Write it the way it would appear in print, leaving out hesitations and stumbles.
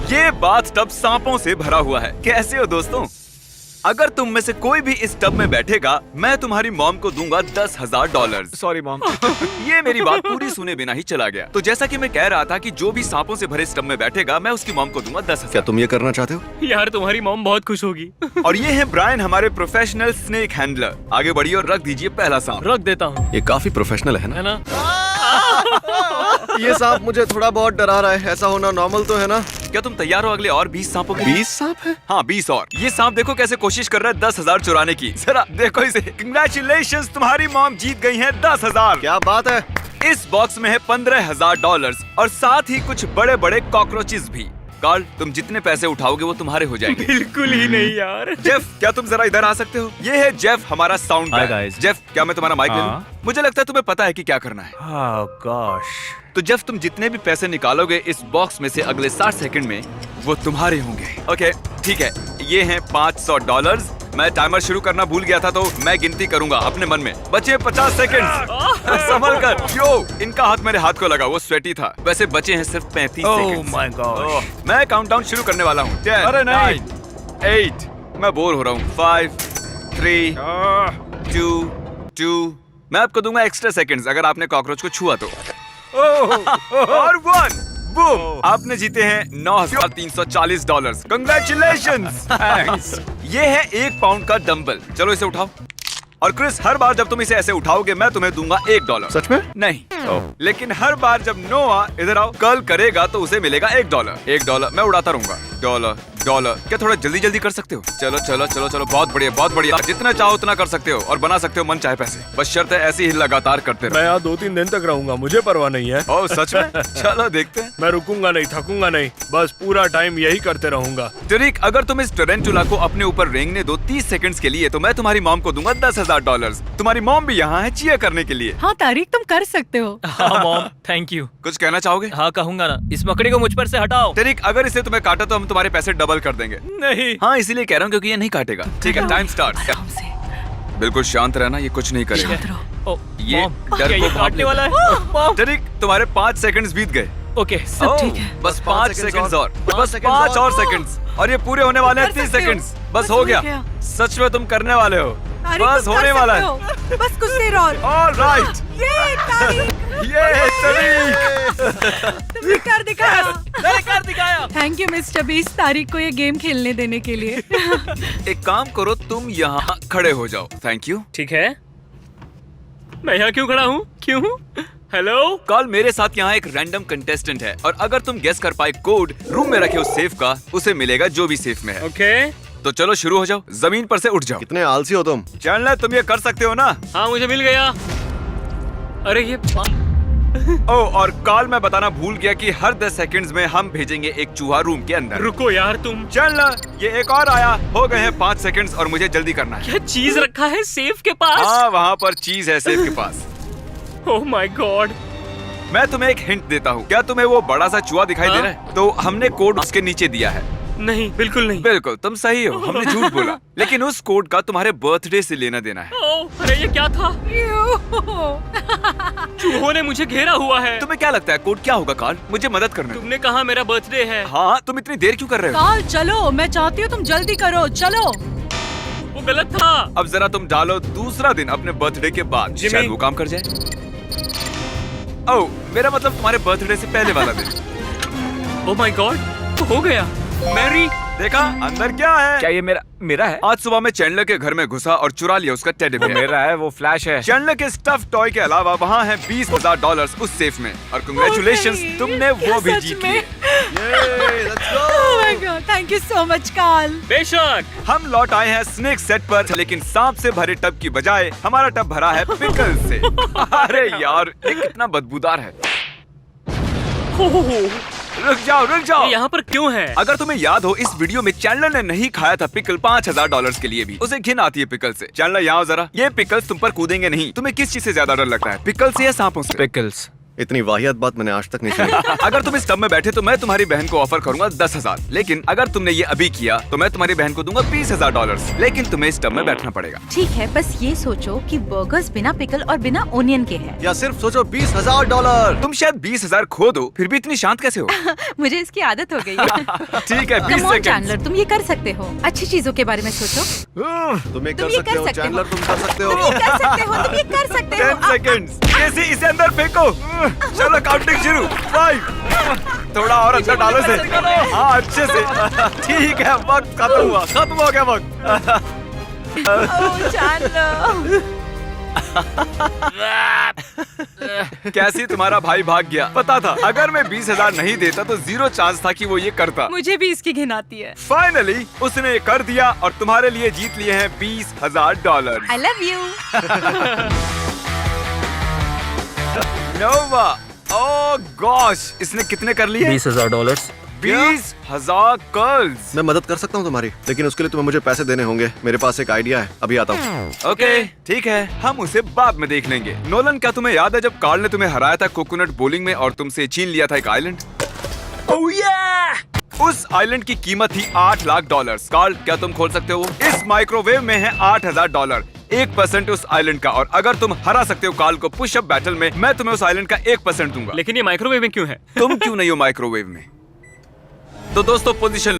ये बाथटब सांपों से भरा हुआ है। कैसे हो दोस्तों? अगर तुम में से कोई भी इस टब में बैठेगा, मैं तुम्हारी मॉम को दूंगा $10,000। Sorry mom. ये मेरी बात पूरी सुने बिना ही चला गया। तो जैसा कि मैं कह रहा था कि जो भी सांपों से भरे इस टब में बैठेगा, मैं उसकी मॉम को दूंगा 10,000। क्या तुम ये करना चाहते हो? यार तुम्हारी मॉम बहुत खुश होगी। और ये है ब्रायन, हमारे प्रोफेशनल स्नेक हैंडलर। आगे बढ़िए और रख दीजिए पहला सांप। रख देता हूँ, ये काफी प्रोफेशनल है है ना? ना? ये सांप मुझे थोड़ा बहुत डरा रहा है। ऐसा होना नॉर्मल तो है ना? क्या तुम तैयार हो अगले और 20 सांपों के लिए? 20 सांप है? हाँ 20 और। ये सांप देखो कैसे कोशिश कर रहा है 10,000 चुराने की। जरा देखो इसे। कंग्रेचुलेशंस, तुम्हारी मॉम जीत गई है 10,000। क्या बात है? इस बॉक्स में है $15,000 और साथ ही कुछ बड़े बड़े कॉकरोचेस भी। कार्ल, तुम जितने पैसे उठाओगे वो तुम्हारे हो जाएंगे। बिल्कुल ही नहीं यार। जेफ, क्या तुम जरा इधर आ सकते हो? ये है जेफ, हमारा sound Hi, man. guys. Jeff, क्या मैं तुम्हारा माइक ले लूं? हाँ। मुझे लगता है तुम्हें पता है कि क्या करना है। Oh gosh. तो जेफ, तुम जितने भी पैसे निकालोगे इस बॉक्स में से अगले 60 सेकंड में, वो तुम्हारे होंगे। ओके, ठीक है। ये हैं $500। मैं टाइमर शुरू करना भूल गया था, तो मैं गिनती करूंगा अपने मन में। बचे 50 सेकंड। संभल कर। यो, इनका हाथ मेरे हाथ को लगा, वो स्वेटी था। वैसे बचे हैं सिर्फ 35 Oh सेकंड। my gosh. मैं काउंटडाउन शुरू करने वाला हूँ। 10, अरे नहीं। 9, 8, मैं बोर हो रहा हूँ। 5, 3, 2, मैं आपको दूंगा एक्स्ट्रा सेकंड्स अगर आपने कॉकरोच को छुआ तो। और 1, बूम, आपने जीते हैं $9,340। कंग्रेचुलेशंस। Thanks. ये है 1 पाउंड का डंबल। चलो इसे उठाओ। और क्रिस, हर बार जब तुम इसे ऐसे उठाओगे, मैं तुम्हें दूंगा $1। सच में? नहीं, लेकिन हर बार जब नोआ इधर आओ कर्ल करेगा तो उसे मिलेगा $1। $1 मैं उड़ाता रहूंगा। डॉलर। क्या थोड़ा जल्दी जल्दी कर सकते हो? चलो चलो चलो चलो, बहुत बढ़िया बहुत बढ़िया। जितना चाहो उतना कर सकते हो और बना सकते हो मन चाहे पैसे। बस शर्त है ऐसे ही लगातार करते मैं रहो। यहाँ 2-3 दिन तक रहूंगा, मुझे परवाह नहीं है। ओह सच में? चलो देखते हैं। मैं रुकूंगा नहीं, थकूंगा नहीं, बस पूरा टाइम यही करते रहूंगा। टरिक, अगर तुम इस टरेंटुला को अपने ऊपर रेंगने दो 30 सेकंड्स के लिए, तो मैं तुम्हारी मॉम को दूंगा $10,000। तुम्हारी मॉम भी यहाँ है चीयर करने के लिए। हाँ तारिक, तुम कर सकते हो। हाँ मॉम, थैंक यू। कुछ कहना चाहोगे? हाँ कहूंगा ना, इस मकड़ी को मुझ पर से हटाओ। टरिक, अगर इसे तुम्हें काटा तो हम तुम्हारे पैसे डबल कर देंगे। नहीं। हाँ इसीलिए कह रहा हूँ क्योंकि ये नहीं काटेगा। ठीक है, टाइम स्टार्ट। आराम से, बिल्कुल शांत रहना, ये कुछ नहीं करेगा। शांत रहो। ओ, ये मॉम, डर क्या को ये भाप काटने लेता वाला है। है? मॉम। टरिक, तुम्हारे 5 सेकंड्स बीत गए। ओके। सब ओह, ठीक है। बस 5 5 सेकंड्स और। पाँच बस सेकंड्स 5 और और। सेकंड्स और ये पूरे होने वाले हैं कर 30 सकते हो। सेकंड्स। बस हो गया। सच में तुम करने वाले हो। तारिक, बस तुम होने कर वाला सकते है। हो। बस कुछ देर और। ऑलराइट, ये तारिक, ये टरिक। तुमने कर दिखाया। मैंने कर दिखाया। थैंक यू मिस्टर बीस, तारिक को ये गेम खेलने देने के लिए। एक काम करो, तुम यहाँ खड़े हो जाओ। Thank you. ठीक है, मैं यहाँ क्यों खड़ा हूँ? क्यों? हेलो, कल मेरे साथ यहाँ एक रैंडम कंटेस्टेंट है और अगर तुम गेस कर पाए कोड रूम में रखे उस सेफ का, उसे मिलेगा जो भी सेफ में है। ओके। तो चलो शुरू हो जाओ, जमीन पर से उठ जाओ। कितने आलसी हो तुम? चैंडलर, तुम ये कर सकते हो ना? हाँ मुझे मिल गया। अरे ये ओह, और कॉल मैं बताना भूल गया कि हर 10 सेकंड्स में हम भेजेंगे एक चूहा रूम के अंदर। रुको यार तुम, चैंडलर, ये एक और आया। हो गए हैं 5 सेकंड्स और मुझे जल्दी करना है। क्या चीज रखा है सेफ के पास? हाँ, वहाँ पर चीज है सेफ के पास। Oh my God. मैं तुम्हें एक हिंट देता हूँ। क्या तुम्हें वो बड़ा सा चूहा दिखाई दे रहा है? तो हमने कोड उसके नीचे दिया है। नहीं, बिल्कुल नहीं। बिल्कुल, तुम सही हो, हमने झूठ बोला। लेकिन उस कोड का तुम्हारे बर्थडे से लेना देना है। ओह, अरे ये क्या था? चूहों ने मुझे घेरा हुआ है। तुम्हें क्या लगता है कोड क्या होगा कार्ल? मुझे मदद करना। तुमने कहा मेरा बर्थडे है। हाँ, तुम इतनी देर क्यों कर रहे हो? काल चलो, मैं चाहती हूँ तुम जल्दी करो। चलो। वो गलत था। अब जरा तुम डालो दूसरा दिन अपने बर्थडे के बाद, जिमी। शायद वो काम कर जाए। ओह, मेरा मतलब तुम्हारे बर्थडे से पहले वाला दिन। ओह माय गॉड, हो गया। मैरी, देखा अंदर क्या है? क्या ये मेरा है? आज सुबह मैं चैंडलर के घर में घुसा और चुरा लिया उसका टेडी वो बेयर। मेरा है, वो फ्लैश है। चैंडलर के स्टफ टॉय के अलावा वहाँ है $20,000 उस सेफ में। और कंग्रेचुलेशंस, नहीं, तुमने क्या वो भी सच जीत में? लिए। Oh my God, thank you so much, काल। बेशक। हम लौट आए हैं स्नेक सेट पर, लेकिन सांप से भरे टब की बजाय हमारा टब भरा है पिकल से। अरे यार, ये कितना बदबूदार है। रुक जाओ। ये यहाँ पर क्यों है? अगर तुम्हें याद हो, इस वीडियो में चैंडलर ने नहीं खाया था पिकल $5,000 के लिए भी। उसे घिन आती है पिकल से। चैंडलर यहाँ जरा, ये पिकल्स तुम पर कूदेंगे नहीं। तुम्हें किस चीज से ज्यादा डर लगता है, पिकल से या सांपों से? पिकल्स। इतनी वाहियात बात मैंने आज तक नहीं सुनी। अगर तुम इस टब में बैठे तो मैं तुम्हारी बहन को ऑफर करूंगा 10,000, लेकिन अगर तुमने ये अभी किया तो मैं तुम्हारी बहन को दूंगा $20,000, लेकिन तुम्हें इस टब में बैठना पड़ेगा। ठीक है, बस ये सोचो कि बर्गर्स बिना पिकल और बिना ओनियन के हैं। या सिर्फ सोचो $20,000। तुम शायद 20,000 खो दो, फिर भी इतनी शांत कैसे हो? मुझे इसकी आदत हो गई है। ठीक है, 20 Come on, सेकंड। चैंडलर, तुम ये कर सकते हो। अच्छी चीजों के बारे में सोचो। तुम ये तुम कर ये सकते कर हो सकते हो। चैंडलर, तुम कर सकते तुम हो। ये कर सकते हो, तुम ये कर सकते हो। 10 सेकंड्स। इसे अंदर फेंको। चलो काउंटिंग शुरू। 5। थोड़ा और अंदर डालो से। हाँ, अच्छे से। ठीक है, वक्त खत्म हो गया वक्त। ओह, चैंडलर। कैसी तुम्हारा भाई भाग गया? पता था अगर मैं 20,000 नहीं देता तो 0 चांस था कि वो ये करता। मुझे भी इसकी घिन आती है। फाइनली उसने ये कर दिया और तुम्हारे लिए जीत लिए हैं $20,000। I love you. Nova, oh gosh, इसने कितने कर लिए? $20,000। 20,000 कर्ल्स। मैं मदद कर सकता हूँ तुम्हारी, लेकिन उसके लिए तुम्हें मुझे पैसे देने होंगे। मेरे पास एक आइडिया है, अभी आता हूँ। ओके, ठीक है, हम उसे बाद में देख लेंगे। नोलन, क्या तुम्हें याद है जब कार्ल ने तुम्हें हराया था कोकोनट बोलिंग में और तुमसे छीन लिया था एक आइलैंड? उस आइलैंड की कीमत थी $8 लाख। कार्ल, क्या तुम खोल सकते हो? इस माइक्रोवेव में है $8,000, 1% उस आइलैंड का, और अगर तुम हरा सकते हो कार्ल को पुशअप बैटल में, मैं तुम्हें उस आइलैंड का 1% दूंगा। लेकिन ये माइक्रोवेव में क्यों है? तुम क्यों नहीं हो माइक्रोवेव में? तो दोस्तों, पोजीशन